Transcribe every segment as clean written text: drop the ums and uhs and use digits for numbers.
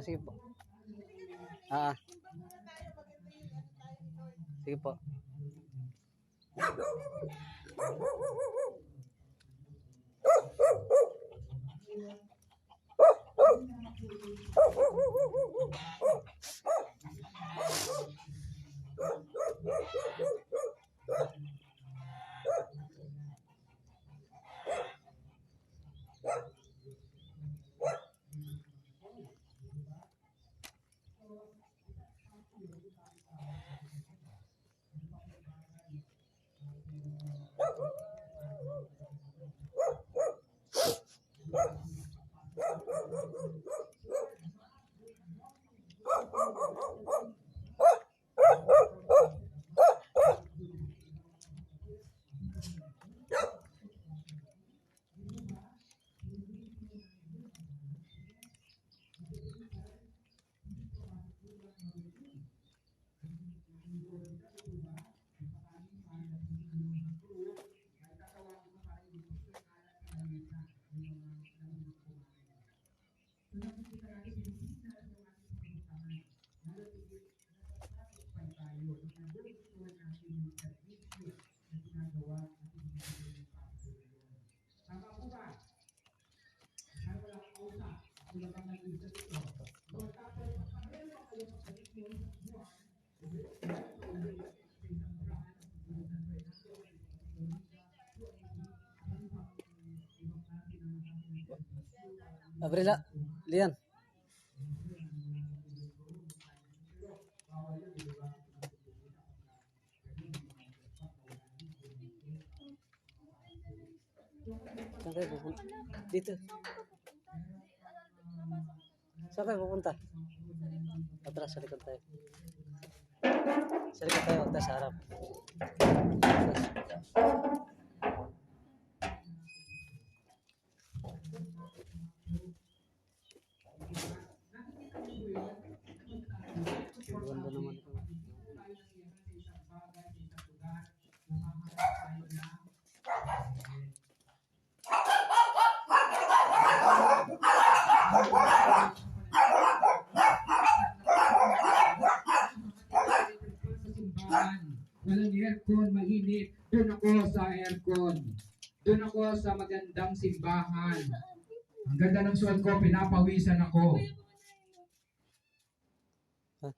Sige po. Sige po. Abrila, Lian. Saan kayo pupunta? Dito. Saan kayo pupunta? Atras, sa likod tayo. Sa likod tayo, atras sa harap. Ganda naman ito. Walang aircon, mainit. Doon ako sa aircon. Doon ako sa magandang simbahan. Ang ganda ng suot ko, pinapawisan ako.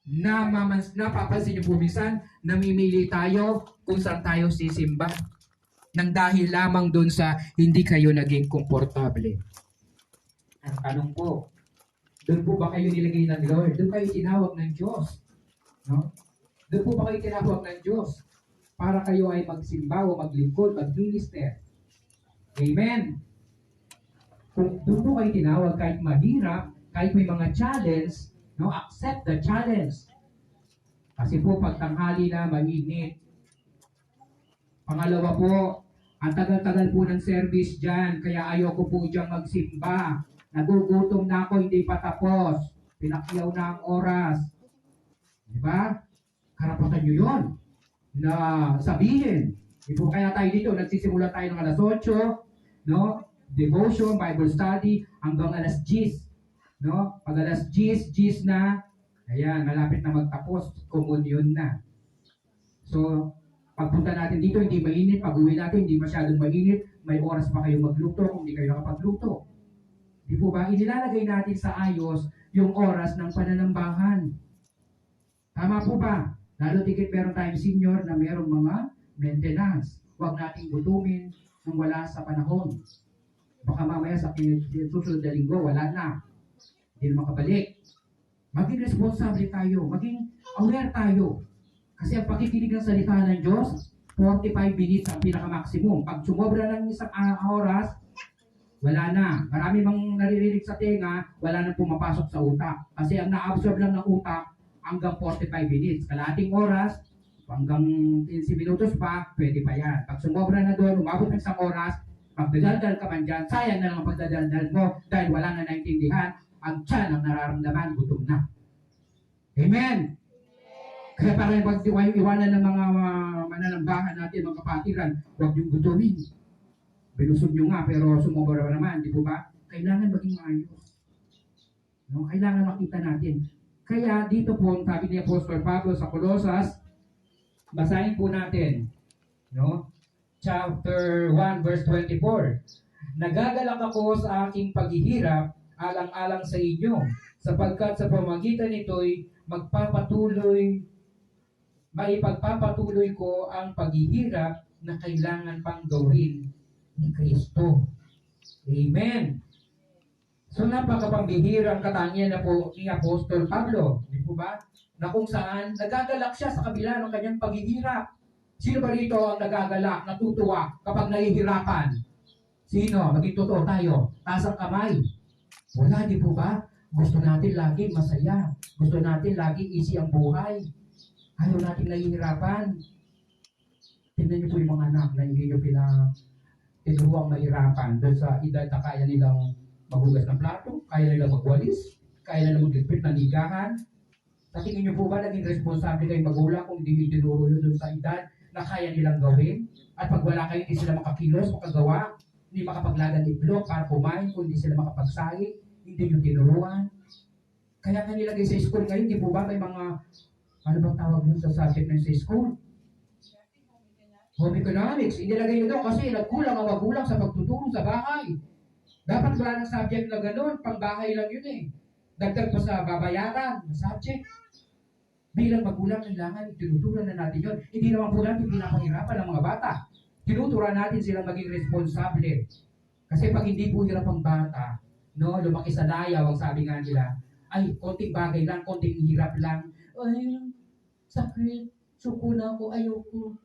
Napapansin niyo po minsan, namimili tayo kung saan tayo sisimba. Nang dahil lamang doon sa hindi kayo naging komportable. Ang tanong po, doon po ba kayo nilagay ng Lord? Doon kayo tinawag ng Diyos? No? Doon po ba kayo tinawag ng Diyos? Para kayo ay magsimba o maglingkod, mag-minister. Amen? Kung doon po kayo tinawag, kahit mahirap, kahit may mga challenge, no, accept the challenge. Kasi po, pag tanghali na, mainit. Pangalawa po, ang tagal-tagal po ng service dyan, kaya ayoko po dyan magsimba. Nagugutom na ako, hindi pa tapos. Pinakyaw na ang oras. Diba? Karapatan nyo yun na sabihin. Di po kaya tayo dito, nagsisimula tayo ng alas 8, no? Devotion, Bible study, hanggang alas 10. No? Pag alas 10 na, Ayan, malapit na magtapos, komunyon na. So, pagpunta natin dito, hindi mainit. Pag uwi natin, hindi masyadong mainit. May oras pa kayo magluto kung hindi kayo nakapagluto. Di po ba? Inilalagay natin sa ayos yung oras ng pananambahan. Tama po ba? Lalo tigit meron tayong senior na merong mga maintenance. Huwag nating gutumin nang wala sa panahon. Baka mamaya sa susunod na linggo, wala na. Hindi na makabalik. Maging responsable tayo. Maging aware tayo. Kasi ang pakikinig ng salita ng Diyos, 45 minutes ang pinaka-maximum. Pag sumobra ng isang oras, wala na. Marami mang naririnig sa tenga, wala nang pumapasok sa utak. Kasi ang na-absorb lang ng utak hanggang 45 minutes. Kalahating oras, hanggang 15 minutos pa, pwede pa yan. Pag sumobra na doon, umabot ng isang oras, magdadaldal ka man dyan, sayang na lang ang pagdadaldal mo dahil wala na naintindihan, ang tiyan ang nararamdaman, gutom na. Amen! Kaya para yung iwanan ng mga mananambahan natin, mga kapatiran, huwag yung gutumin. Binusog nyo nga, pero sumobra naman, di po ba? Kailangan maging maayos. No? Kailangan makita natin. Kaya dito po, ang sabi ni Apostol Pablo sa Colosas, basahin po natin, no? Chapter 1, verse 24. Nagagalak ako sa aking paghihirap, alang-alang sa inyo, sapagkat sa pamagitan nito'y maipagpapatuloy ko ang paghihirap na kailangan pang gawin ni Kristo. Amen. So napakapambihirang katangian na po ni Apostol Pablo, di po ba? Na kung saan nagagalak siya sa kabila ng kanyang paghihirap. Sino ba rito ang nagagalak, natutuwa kapag nahihirapan? Sino? Maging totoo tayo. Taas ang kamay. Wala, di po ba? Gusto natin laging masaya. Gusto natin laging easy ang buhay. Ayaw natin nahihirapan. Tingnan niyo po yung mga anak na hindi nyo tinuruang mahirapan doon sa edad na kaya nilang maghugas ng plato, kaya nilang magwalis, kaya nilang magligpit ng ligahan. Sa tingin niyo po ba naging responsable kayong magulang kung hindi nyo tinuro yun doon sa edad na kaya nilang gawin? At pag wala kayo, hindi sila makakilos, makagawa, hindi makapaglagan itlog para kumain, kung hindi sila makapagsahi, hindi nyo tinuruan. Kaya ka nilagay sa school ngayon, di po ba may mga, ano bang tawag yun sa subject na sa school? Home economics. Inilagay nyo daw kasi nagkulang ang magulang sa pagtuturo sa bahay. Dapat wala ng subject na gano'n, pang bahay lang yun eh. Dagdag pa sa babayaran na subject. Bilang magulang, kailangan tinuturan na natin yun. Hindi naman po natin pinapahirapan ng mga bata. Tinuturan natin silang maging responsable. Kasi pag hindi po hirap ang bata, no, lumaki sa layaw, ang sabi nga nila, ay, konting bagay lang, konting hirap lang. Ay, sakit, suko na ako, ayoko.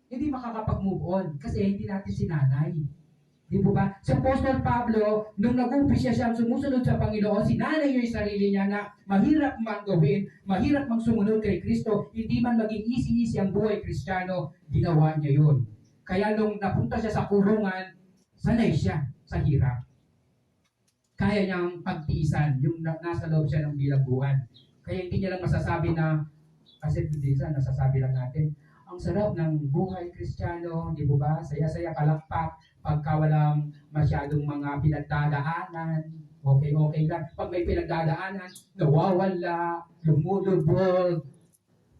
Hindi makakapag-move on kasi hindi natin sinanay. Di po ba? Si Apostol Pablo, nung nag-umpisa siya sumusunod sa Panginoon, sinanay niya yung sarili niya na mahirap man gawin, mahirap mang sumunod kay Kristo, hindi man maging easy-easy ang buhay Kristiyano, ginawa niya yun. Kaya nung napunta siya sa kulungan, sanay siya sa hirap. Kaya niyang pagtiisan, yung nasa loob siya ng bilangguan. Kaya hindi niya lang masasabi na, kasi minsan nasasabi lang natin, ang sarap ng buhay Kristiyano, di po ba? Saya-saya, kalakpak, pagka walang masyadong mga pinagdadaanan, okay lang. Pag may pinagdadaanan, nawawala, lumulubog.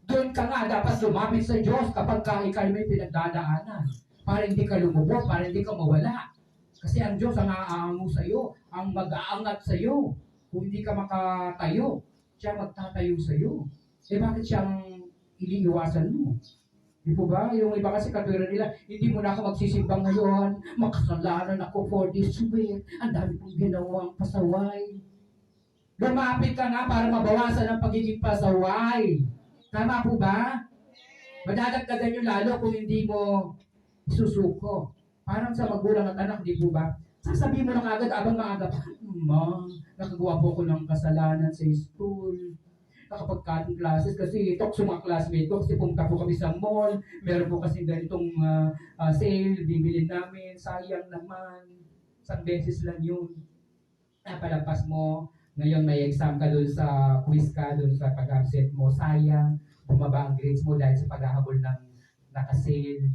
Doon ka nga dapat lumapit sa Diyos kapag ikaw may pinagdadaanan. Para hindi ka lumubog, para hindi ka mawala. Kasi ang Diyos ang aango sa iyo, ang mag-aangat sa iyo. Kung hindi ka makatayo, siya magtatayo sa iyo. Eh bakit siyang iniiwasan mo? Di po ba? Yung iba kasi katwiran nila, hindi mo na ako magsisimbang ngayon, makasalanan ako for this week, ang dami kong ginawang pasaway. Lumapit ka nga para mabawasan ang pagiging pasaway. Tama po ba? Madadagdagan nyo lalo kung hindi mo susuko. Parang sa magulang at anak, di po ba? Sasabihin mo lang agad, abang maaga pa, Ma, nakagawa po ko ng kasalanan sa school. Nakapagkating classes kasi talk sa mga classmates ko kasi pumunta po kami sa mall, meron po kasi ganitong sale, bibilin namin, sayang naman, isang beses lang yun. Napalagpas mo, ngayon may exam ka doon sa quiz ka, doon sa pag-absent mo, sayang, bumaba ang grades mo dahil sa paghahabol ng nakasale.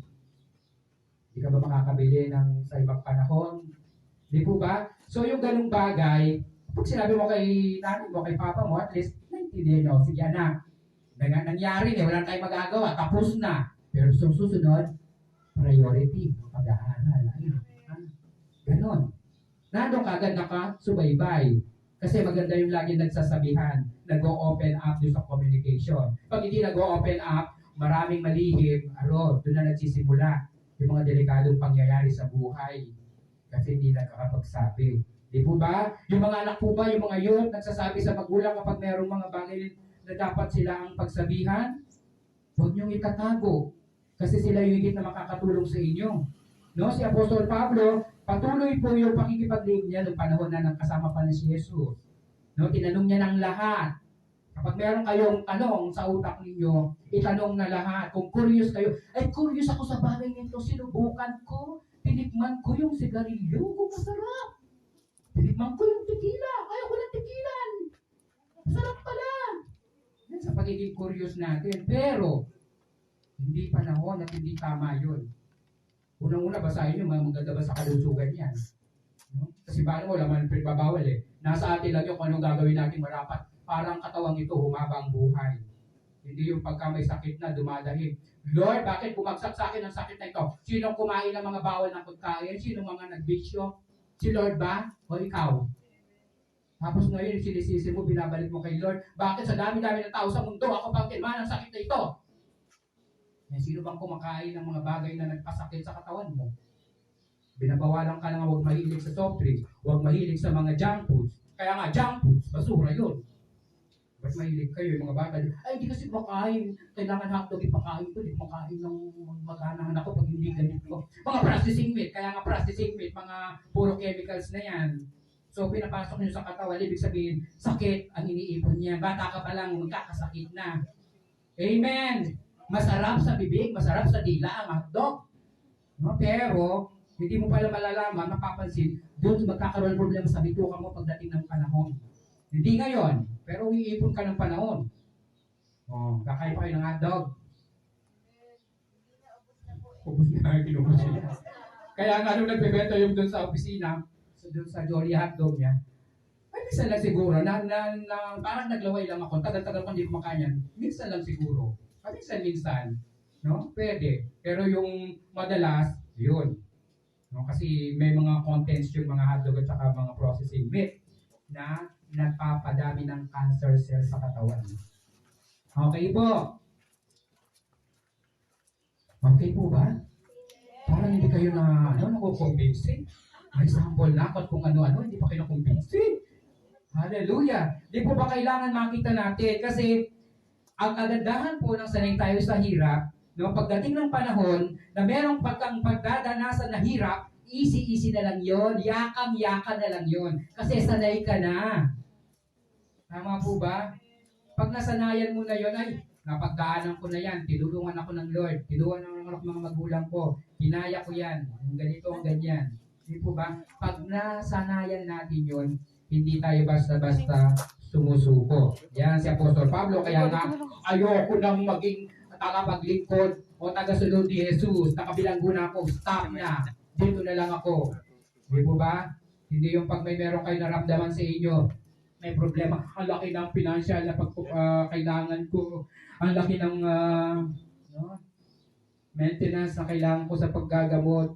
Hindi ka ba makakabili ng sa ibang panahon? Di po ba? So yung ganung bagay, pag sinabi mo kay nanay mo, kay papa mo, at least, Naiintindihan nyo? Sige anak, nangyari wala tayong magagawa, tapos na. Pero susunod, priority, pag-aaral. Ganon. Nandun kagad nakasubaybay. Kasi maganda yung lagi nagsasabihan, nag-o-open up doon sa communication. Pag hindi nag-o-open up, maraming malihim, doon na nagsisimula yung mga delikadong pangyayari sa buhay. Kasi hindi nakakapagsabi. Di po ba? Yung mga anak po ba, yung mga youth, nagsasabi sa magulang kapag mayroong mga bagay na dapat sila ang pagsabihan, huwag niyong itatago. Kasi sila yung higit na makakatulong sa inyo. No? Si Apostol Pablo, patuloy po yung pakikipaglingkod niya noong panahon na kasama pa ni si Jesus. No? Tinanong niya ng lahat. Kapag meron kayong tanong sa utak ninyo, itanong na lahat. Kung curious kayo, ay curious ako sa bagay nito, sinubukan ko, tinikman ko yung sigarilyo, kung masarap. Tinikman ko yung tequila, kaya ko ng tequilan. Masarap pala. Yan sa pagiging curious natin. Pero, hindi panahon at hindi tama yun. Unang-una, basahin nyo, magdadaba sa kalusugan yan. No? Kasi paano mo, laman babawal eh. Nasa atin lang yung kung anong gagawin natin marapat. Parang katawang ito, humaba ang buhay. Hindi yung pagka may sakit na, dumadahig. Lord, bakit bumagsak sa akin ang sakit na ito? Sinong kumain ng mga bawal ng pagkain? Sinong mga nagbisyo? Si Lord ba? O ikaw? Tapos ngayon, sinisisi mo, binabalik mo kay Lord. Bakit sa dami-dami ng tao sa mundo, ako pang kilman ang sakit na ito? Sino bang kumakain ng mga bagay na nagpasakit sa katawan mo? Binabawalan ka na huwag mahilig sa soft drinks, huwag mahilig sa mga junk foods. Kaya nga, junk foods, basura yun. Ba't mahilig kayo, yung mga bata? Ay, hindi kasi makain. Kailangan hotdog ipakain ko. Hindi makain ng maganahan ako pag hindi ganito. Mga processing meat. Kaya nga processing meat, mga puro chemicals na yan. So, pinapasok nyo sa katawan. Ibig sabihin, sakit ang iniipon niya. Bata ka pa lang, magkakasakit na. Amen! Masarap sa bibig, masarap sa dila ang hotdog. No? Pero, hindi mo pala malalaman, mapapansin, doon magkakaroon ng problema sa bituka mo pagdating ng panahon. Hindi ngayon, pero iipon ka ng panahon. Kakain pa kayo ng hotdog. Ubus na, kinubos niya. Kaya nga nung nagbebenta yung doon sa opisina, doon sa Jolly Hotdog niya, ay minsan lang siguro, parang naglaway lang ako, tagal-tagal ko hindi kumakain yan. Minsan lang siguro. Minsan, no? Pwede. Pero yung madalas, yun. No? Kasi may mga contents yung mga hotdog at saka mga processing meat na nagpapadami ng cancer cells sa katawan. Okay po. Okay po ba? Parang hindi kayo nakukumbinsi. May sample na ako at kung ano-ano, hindi pa kayo nakumbinsi. Hallelujah. Di po ba kailangan makita natin? Kasi ang kagandahan po ng sanay tayo sa hirap, no, pagdating ng panahon na merong pagdadanasan na hirap, easy-easy na lang yon, yakang-yaka na lang yon. Kasi sanay ka na. Tama po ba? Pag nasanayan mo na yon, ay, napagdaanan ko na yan, tinulungan ako ng Lord, tinulungan ako ng mga magulang ko, hinaya ko yan, ang ganito, ang ganyan. Di po ba? Pag nasanayan natin yon, hindi tayo basta-basta sumusuko. Yan si Apostol Pablo, kaya nga ayoko nang maging tagapaglingkod o tagasunod ni Jesus. Nakabilanggo na ako, stop na. Dito na lang ako. Di po ba? Hindi yung pag may meron kayo naramdaman sa inyo, may problema, ang laki ng financial na kailangan ko, ang laki ng maintenance na kailangan ko sa paggagamot.